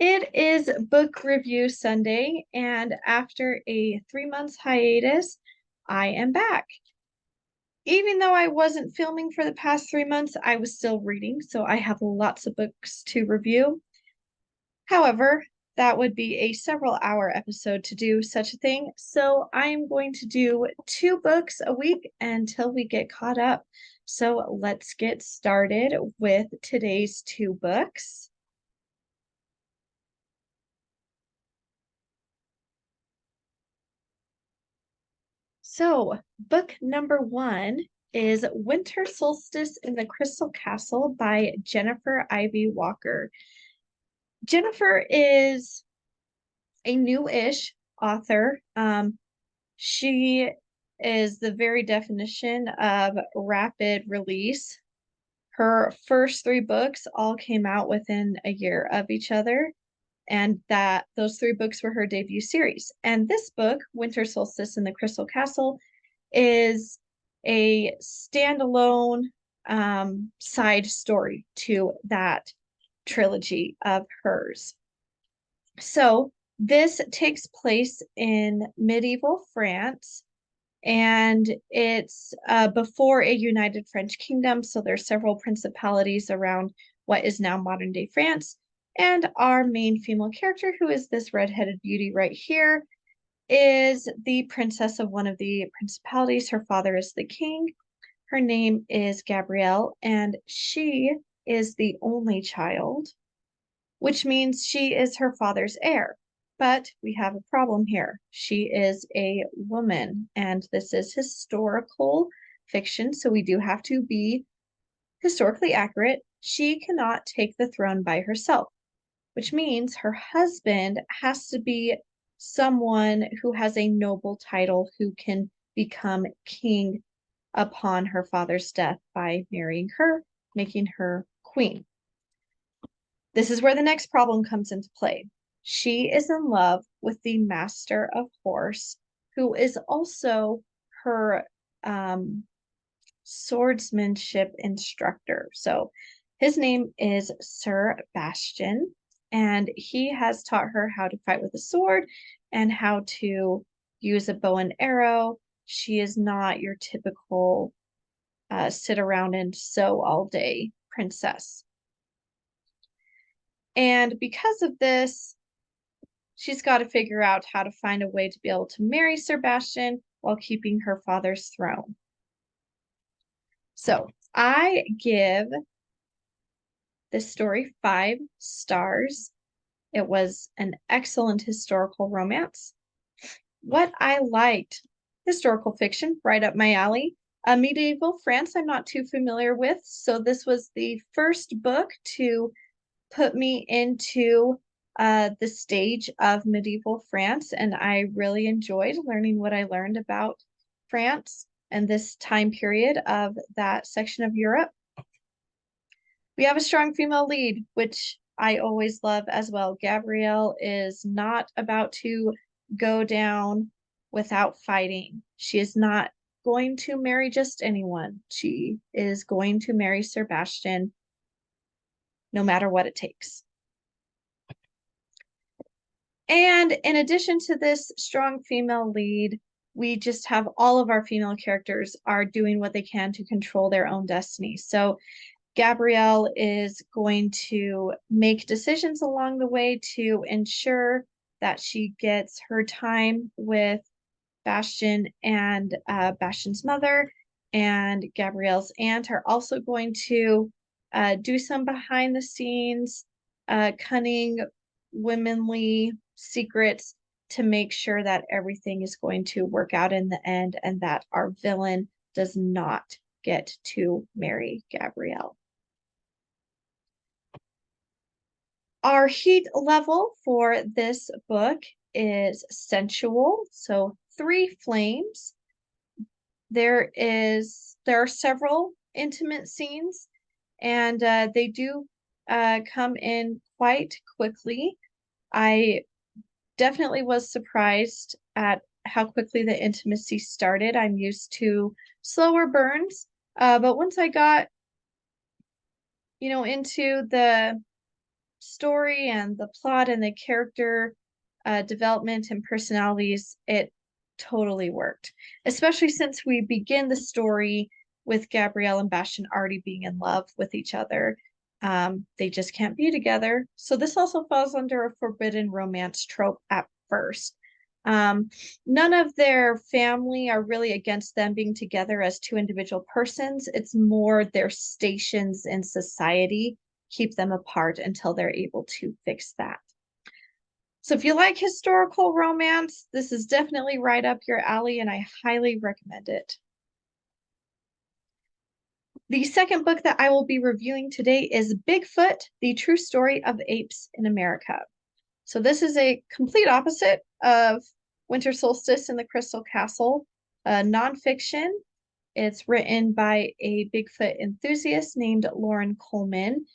It is book review Sunday, and after a 3 months hiatus, I am back. Even though I wasn't filming for the past 3 months, I was still reading, so I have lots of books to review. However, that would be a several-hour episode to do such a thing, so I'm going to do 2 books a week until we get caught up. So let's get started with today's 2 books. So, book number 1 is Winter Solstice in the Crystal Castle by Jennifer Ivy Walker. Jennifer is a new-ish author. She is the very definition of rapid release. Her first 3 books all came out within a year of each other, and that those 3 books were her debut series. And this book, Winter Solstice in the Crystal Castle, is a standalone side story to that trilogy of hers. So this takes place in medieval France, and it's before a united French kingdom. So there's several principalities around what is now modern day France. And our main female character, who is this redheaded beauty right here, is the princess of one of the principalities. Her father is the king. Her name is Gabrielle, and she is the only child, which means she is her father's heir. But we have a problem here. She is a woman, and this is historical fiction, so we do have to be historically accurate. She cannot take the throne by herself, which means her husband has to be someone who has a noble title who can become king upon her father's death by marrying her, making her queen. This is where the next problem comes into play. She is in love with the master of horse, who is also her swordsmanship instructor. So his name is Sir Bastian, and he has taught her how to fight with a sword and how to use a bow and arrow. She is not your typical sit around and sew all day princess. And because of this, she's got to figure out how to find a way to be able to marry Sir Bastian while keeping her father's throne. So I give this story 5 stars. It was an excellent historical romance. What I liked, historical fiction, right up my alley. Medieval France, I'm not too familiar with, so this was the first book to put me into the stage of medieval France, and I really enjoyed learning what I learned about France and this time period of that section of Europe. We have a strong female lead, which I always love as well. Gabrielle is not about to go down without fighting. She is not going to marry just anyone. She is going to marry Sir Bastian no matter what it takes. And in addition to this strong female lead, we just have all of our female characters are doing what they can to control their own destiny. So Gabrielle is going to make decisions along the way to ensure that she gets her time with Bastian, and Bastian's mother and Gabrielle's aunt are also going to do some behind the scenes, cunning, womanly secrets to make sure that everything is going to work out in the end and that our villain does not get to marry Gabrielle. Our heat level for this book is sensual, so 3 flames. There are several intimate scenes, and they do come in quite quickly. I definitely was surprised at how quickly the intimacy started. I'm used to slower burns, but once I got, into story and the plot and the character development and personalities, it totally worked. Especially since we begin the story with Gabrielle and Bastian already being in love with each other. They just can't be together. So this also falls under a forbidden romance trope at first. None of their family are really against them being together as two individual persons. It's more their stations in society keep them apart until they're able to fix that. So if you like historical romance, this is definitely right up your alley, and I highly recommend it. The second book that I will be reviewing today is Bigfoot, The True Story of Apes in America. So this is a complete opposite of Winter Solstice and the Crystal Castle, nonfiction. It's written by a Bigfoot enthusiast named Loren Coleman.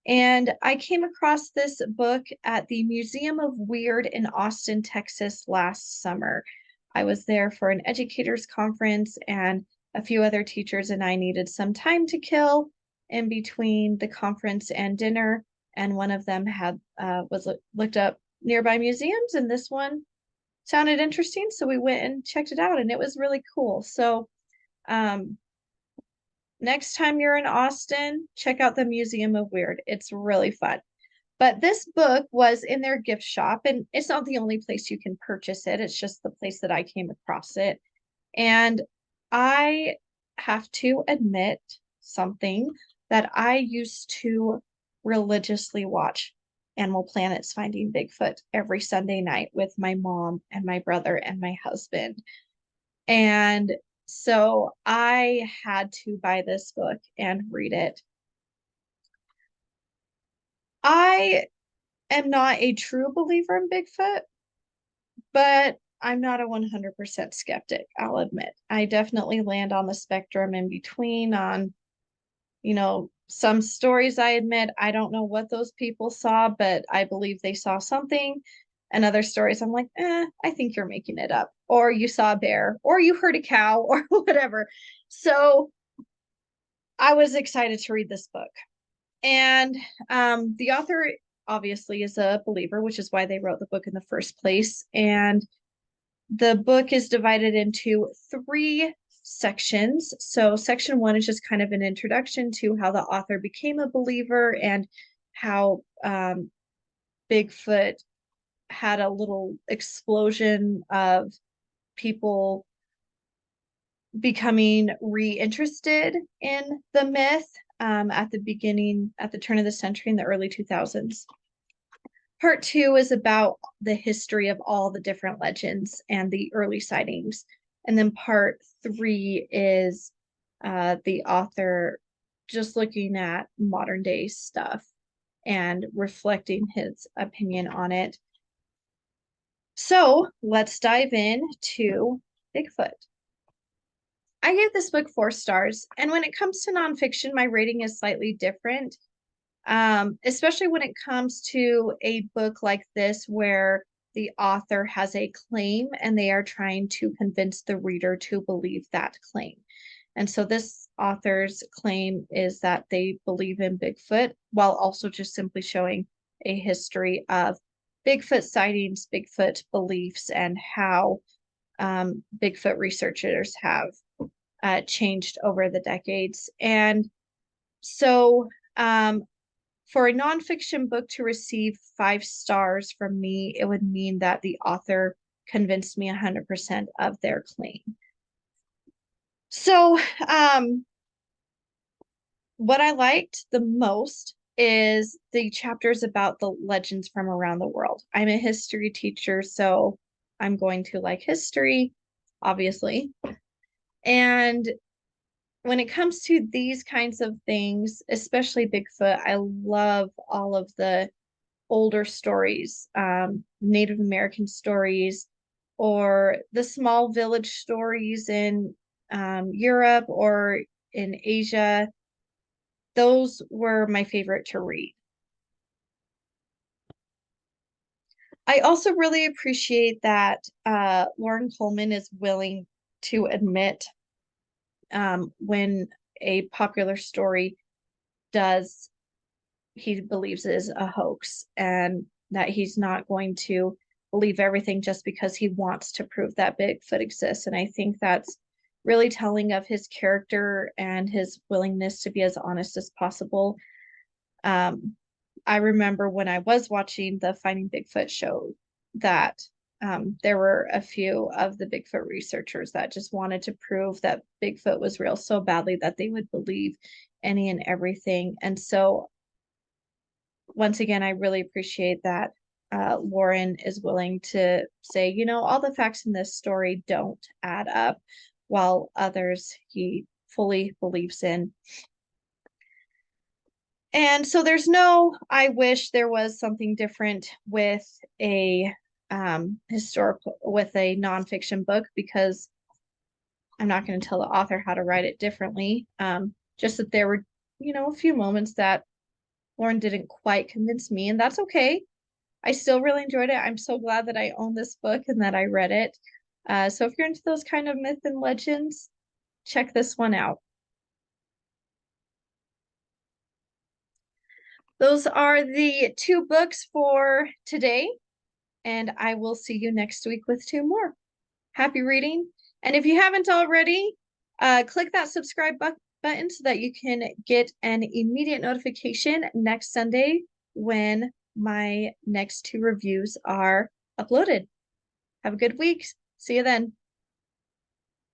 And I came across this book at the Museum of Weird in Austin, Texas last summer. I was there for an educators conference, and a few other teachers and I needed some time to kill in between the conference and dinner. And one of them had looked up nearby museums, and this one sounded interesting. So we went and checked it out, and it was really cool. So next time you're in Austin, check out the Museum of Weird. It's really fun. But this book was in their gift shop, and it's not the only place you can purchase it. It's just the place that I came across it. And I have to admit something that I used to religiously watch Animal Planet's Finding Bigfoot every Sunday night with my mom and my brother and my husband. And so I had to buy this book and read it. I am not a true believer in Bigfoot, but I'm not a 100% skeptic, I'll admit. I definitely land on the spectrum in between on, some stories I admit I don't know what those people saw, but I believe they saw something. And other stories I'm like, I think you're making it up. Or you saw a bear, or you heard a cow, or whatever. So I was excited to read this book. And the author obviously is a believer, which is why they wrote the book in the first place. And the book is divided into 3 sections. So section 1 is just kind of an introduction to how the author became a believer and how Bigfoot had a little explosion of people becoming reinterested in the myth at the turn of the century in the early 2000s. Part 2 is about the history of all the different legends and the early sightings. And then part 3 is the author just looking at modern day stuff and reflecting his opinion on it. So let's dive into Bigfoot. I gave this book 4 stars, and when it comes to nonfiction, my rating is slightly different, especially when it comes to a book like this where the author has a claim and they are trying to convince the reader to believe that claim. And so this author's claim is that they believe in Bigfoot while also just simply showing a history of Bigfoot sightings, Bigfoot beliefs, and how Bigfoot researchers have changed over the decades. And so for a nonfiction book to receive 5 stars from me, it would mean that the author convinced me 100% of their claim. So what I liked the most is the chapters about the legends from around the world. I'm a history teacher, so I'm going to like history, obviously. And when it comes to these kinds of things, especially Bigfoot, I love all of the older stories, Native American stories, or the small village stories in Europe or in Asia. Those were my favorite to read. I also really appreciate that Loren Coleman is willing to admit when a popular story does he believes is a hoax, and that he's not going to believe everything just because he wants to prove that Bigfoot exists. And I think that's really telling of his character and his willingness to be as honest as possible. Um, I remember when I was watching the Finding Bigfoot show that there were a few of the Bigfoot researchers that just wanted to prove that Bigfoot was real so badly that they would believe any and everything. And so, once again, I really appreciate that Loren is willing to say, all the facts in this story don't add up, while others he fully believes in. And so there's no, I wish there was something different with a with a nonfiction book, because I'm not going to tell the author how to write it differently. Just that there were, a few moments that Loren didn't quite convince me, and that's okay. I still really enjoyed it. I'm so glad that I own this book and that I read it. So if you're into those kind of myth and legends, check this one out. Those are the two books for today, and I will see you next week with two more. Happy reading. And if you haven't already, click that subscribe button so that you can get an immediate notification next Sunday when my next two reviews are uploaded. Have a good week. See you then.